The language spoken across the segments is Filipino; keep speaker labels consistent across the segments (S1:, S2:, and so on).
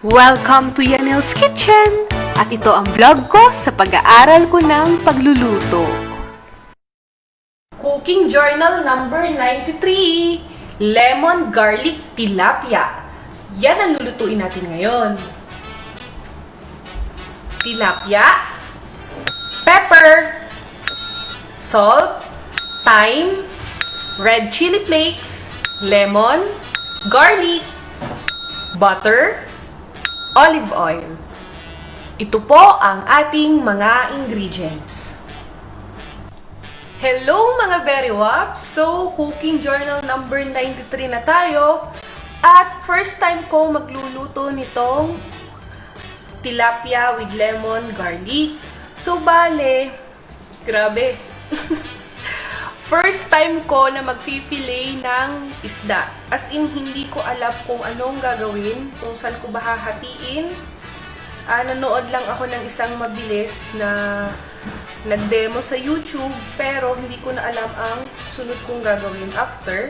S1: Welcome to Yanille's Kitchen! At ito ang vlog ko sa pag-aaral ko ng pagluluto. Cooking Journal number 93, Lemon Garlic Tilapia. Yan ang lulutuin natin ngayon. Tilapia, pepper, salt, thyme, red chili flakes, lemon, garlic, butter, olive oil. Ito po ang ating mga ingredients. Hello mga Beriwaps! So, cooking journal number 93 na tayo. At first time ko magluluto nitong tilapia with lemon garlic. So, bale, grabe. First time ko na mag-fillet ng isda. As in, hindi ko alam kung anong gagawin, kung saan ko ba hahatiin. Nanood lang ako ng isang mabilis na nag-demo sa YouTube, pero hindi ko na alam ang sunod kong gagawin after.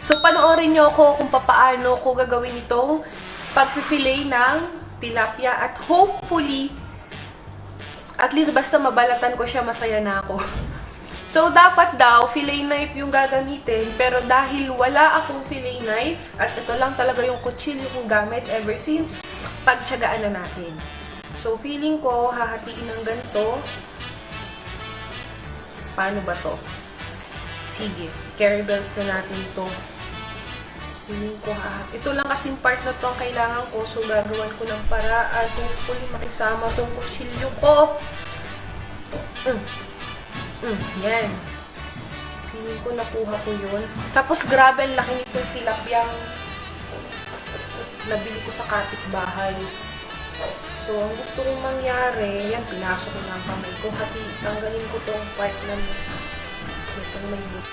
S1: So, panoorin nyo ako kung paano ko gagawin itong pag-fillet ng tilapia at hopefully, at least basta mabalatan ko siya, masaya na ako. So, dapat daw, fillet knife yung gagamitin. Pero dahil wala akong fillet knife, at ito lang talaga yung kutsilyo kong gamit ever since, pagtiyagaan na natin. So, feeling ko, hahatiin ng ganito. Paano ba to? Sige, carry bells na natin to. Feeling ko, ito lang kasing part na to ang kailangan ko. So, gagawan ko ng paraan. Hopefully, makisama tong kutsilyo ko. Yan. Feeling ko nakuha ko yun. Tapos grabe ang laki nitong tilapiyang nabili ko sa kapitbahay. So, ang gusto kong mangyari, yan, pinasok ko na ang kamay ko. Tanggalin ko tong part na itong may look.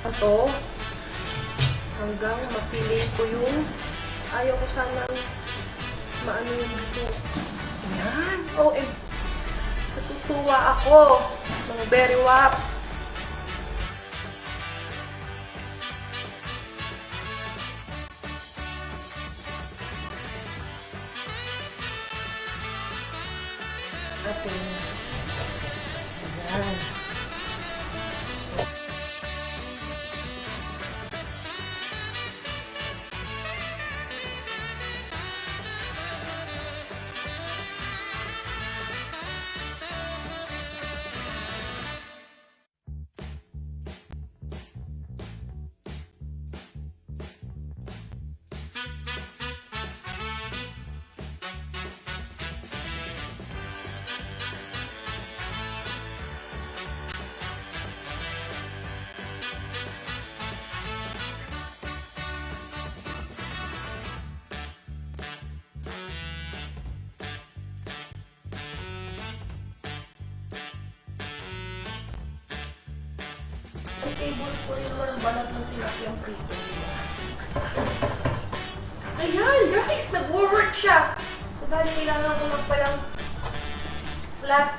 S1: Ito, hanggang mapili ko yung ayaw ko sanang maano yung dito. Yan. Oh, natutuwa ako. Mga Beriwaps. Ating. Yan. Table ko rin naman ang balat ng tilapia prito. Ayan! Guys! Nag-work siya! So, bali kailangan ko lang palang flat.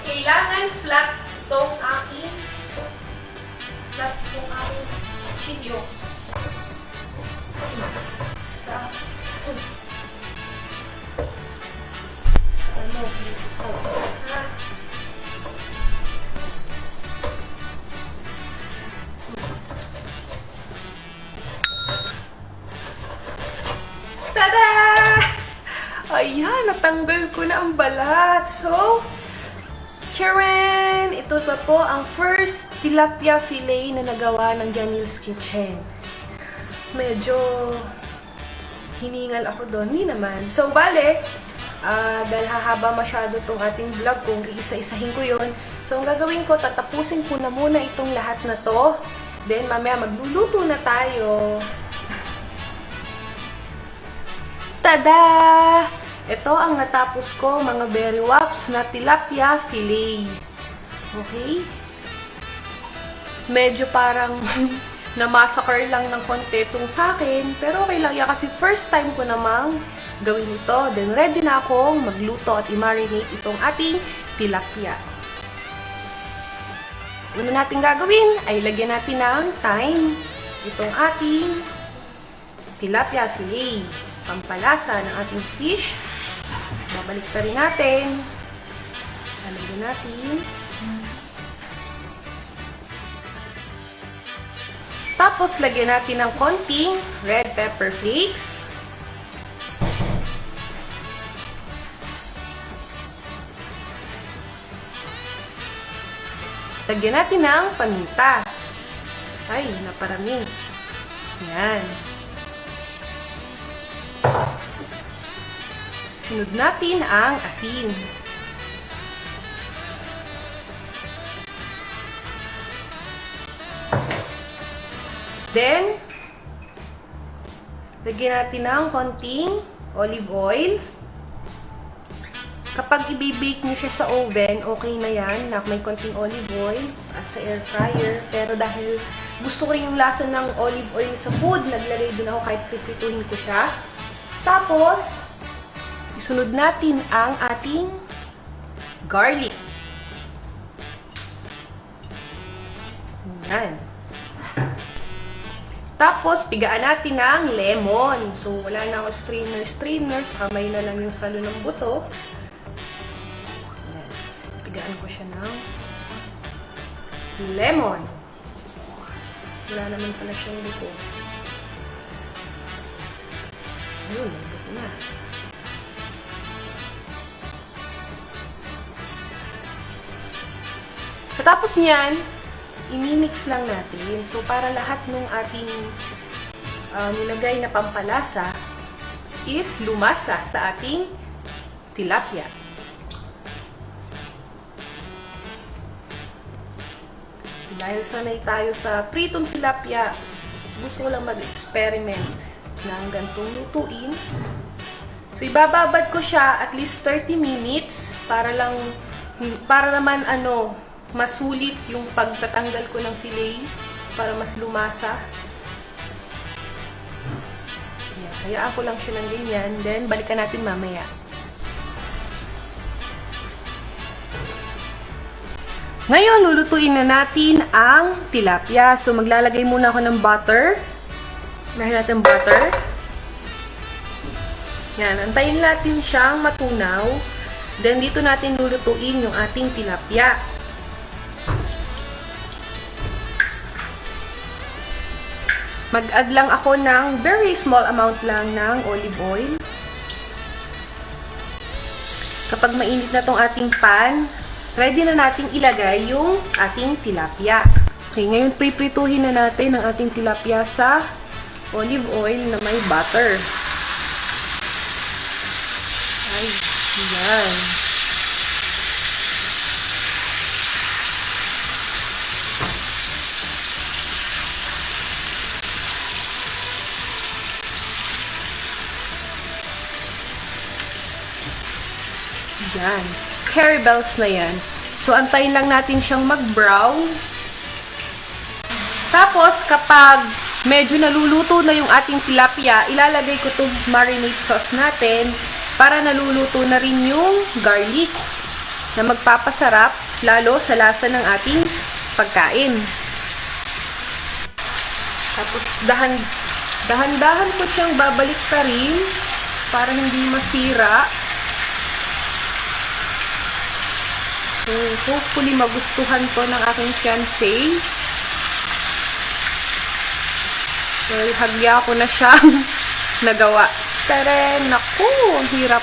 S1: Kailangan flat tong aking chilyo. Sa tada! Ayan, natanggal ko na ang balat. So, charan! Ito pa po ang first tilapia fillet na nagawa ng Yanille's Kitchen. Medyo hiningal ako doon. Hindi naman. So, bale, dahil hahaba masyado itong ating vlog kung iisa-isahin ko yun. So, ang gagawin ko, tatapusin ko na muna itong lahat na to. Then, mamaya magluluto na tayo. Tada! Ito ang natapos ko, mga Beriwaps, na tilapia fillet. Okay? Medyo parang na-massacre lang ng konti itong sa akin. Pero okay lang yan kasi first time ko namang gawin ito. Then ready na akong magluto at i-marinate itong ating tilapia. Una natin gagawin ay lagyan natin ng thyme itong ating tilapia fillet. Pampalasa ng ating fish. Babalik pa rin natin. Lalagyan natin. Tapos, lagyan natin ng konting red pepper flakes. Lagyan natin ng paminta. Ay, naparami. Yan. Sunod natin ang asin. Then, lagyan natin ng konting olive oil. Kapag i-bake nyo siya sa oven, okay na yan, na may konting olive oil at sa air fryer. Pero dahil gusto ko rin yung lasa ng olive oil sa food, naglalagay din ako kahit pipituhin ko siya. Tapos, isunod natin ang ating garlic. Yan. Tapos, pigaan natin ng lemon. So, wala na ako strainer. Sa kamay na lang yung salo ng buto. Yan. Pigaan ko siya ng lemon. Wala naman pala siyang buto. Ayun, may buto na. Katapos niyan, imimix lang natin. So, para lahat ng ating nilagay na pampalasa is lumasa sa ating tilapia. Dahil sanay tayo sa pritong tilapia, gusto ko lang mag-experiment ng gantong lutuin. So, ibababad ko siya at least 30 minutes para naman masulit yung pagtatanggal ko ng fillet para mas lumasa. Yan. Hayaan ko lang siya ng ganyan. Then, balikan natin mamaya. Ngayon, lulutuin na natin ang tilapia. So, maglalagay muna ako ng butter. Dahil natin butter. Yan. Antayin natin siyang matunaw. Then, dito natin lulutuin yung ating tilapia. Mag-add lang ako ng very small amount lang ng olive oil. Kapag mainit na tong ating pan, ready na nating ilagay yung ating tilapia. Okay, ngayon priprituhin na natin ang ating tilapia sa olive oil na may butter. Ay, yan. Yan. Curry bells na yan. So, antayin lang natin siyang mag-brown. Tapos, kapag medyo naluluto na yung ating tilapia, ilalagay ko itong marinade sauce natin para naluluto na rin yung garlic na magpapasarap lalo sa lasa ng ating pagkain. Tapos, dahan-dahan ko siyang babalik pa rin para hindi masira. So, hopefully magustuhan to ng aking fiancé. Well, hagya ko na siyang nagawa. Tara, naku, ang hirap.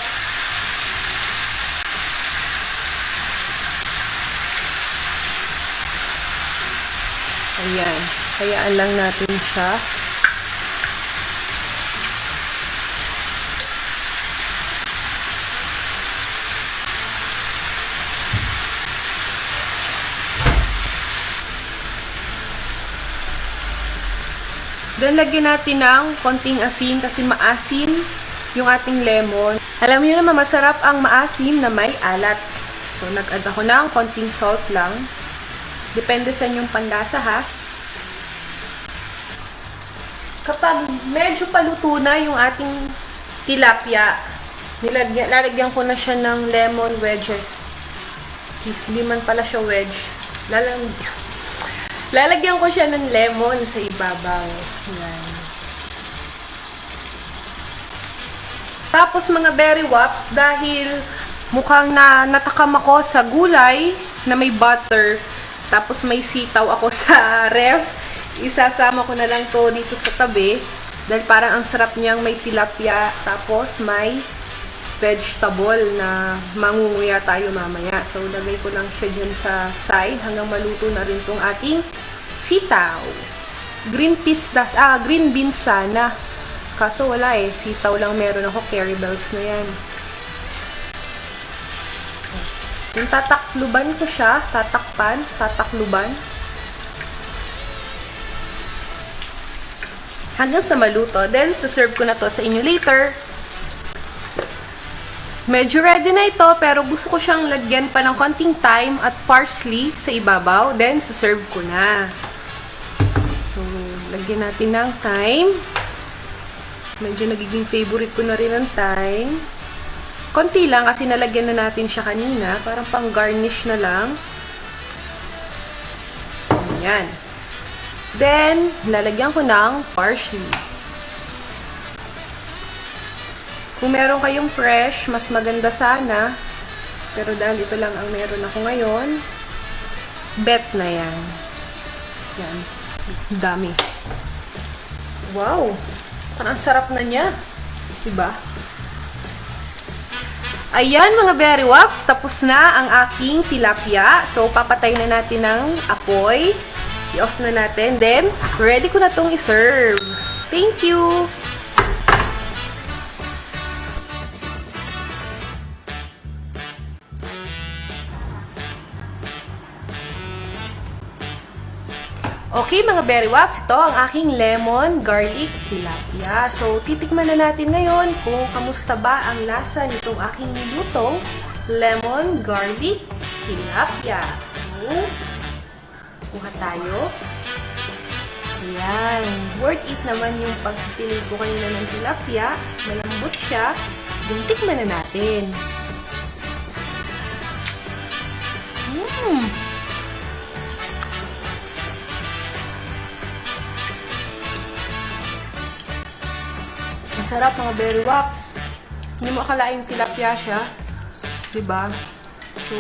S1: Ayan, hayaan lang natin siya. Then, lagyan natin ng konting asin kasi maasim yung ating lemon. Alam niyo naman, masarap ang maasim na may alat. So, nag-add ako ng konting salt lang. Depende sa inyong panlasa, ha? Kapag medyo paluto na yung ating tilapia, lalagyan ko na siya ng lemon wedges. Hindi man pala siya wedge. Lalagyan ko siya ng lemon sa ibabaw. Yan. Tapos mga Beriwaps, dahil mukhang natakam ako sa gulay na may butter, tapos may sitaw ako sa ref, isasama ko na lang to dito sa tabi. Dahil parang ang sarap niyang may tilapia, tapos may vegetable na mangunguya tayo mamaya. So, lagay ko lang siya dyan sa side hanggang maluto na rin tong ating sitaw. Green beans sana. Kaso wala eh. Sitaw lang meron ako. Curry bells na yan. Yung tatakluban ko siya. Tatakluban. Hanggang sa maluto. Then, suserve ko na to sa inyo later. Medyo ready na ito, pero gusto ko siyang lagyan pa ng konting thyme at parsley sa ibabaw. Then, suserve ko na. So, lagyan natin ng thyme. Medyo nagiging favorite ko na rin ang thyme. Konti lang kasi nalagyan na natin siya kanina. Parang pang garnish na lang. Ayan. Then, lalagyan ko ng parsley. Kung meron kayong fresh, mas maganda sana. Pero dahil ito lang ang meron ako ngayon, bet na yan. Yan. Dami. Wow! Parang sarap na niya. Diba? Ayan mga Beriwaps, tapos na ang aking tilapia. So, papatay na natin ng apoy. I-off na natin. Then, ready ko na itong iserve. Thank you! Okay mga Beriwaps, ito ang aking lemon garlic tilapia. So, titikman na natin ngayon kung kamusta ba ang lasa nitong aking nilutong lemon garlic tilapia. So, kuha tayo. Ayan. Worth it naman yung pagpili ko kanina ng tilapia. Malambot siya. Then, tikman na natin. Masarap mga Beriwaps. Hindi mo akalaing tilapia siya. Diba? So,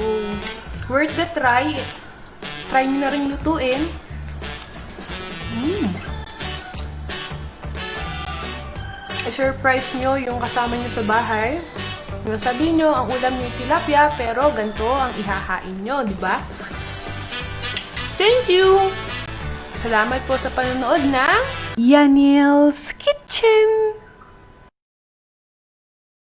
S1: worth the try. Try nyo na rin lutuin. I-surprise nyo yung kasama nyo sa bahay. Sabihin nyo, ang ulam nyo tilapia, pero ganito ang ihahain nyo. Diba? Thank you! Salamat po sa panonood ng Yanille's Kitchen!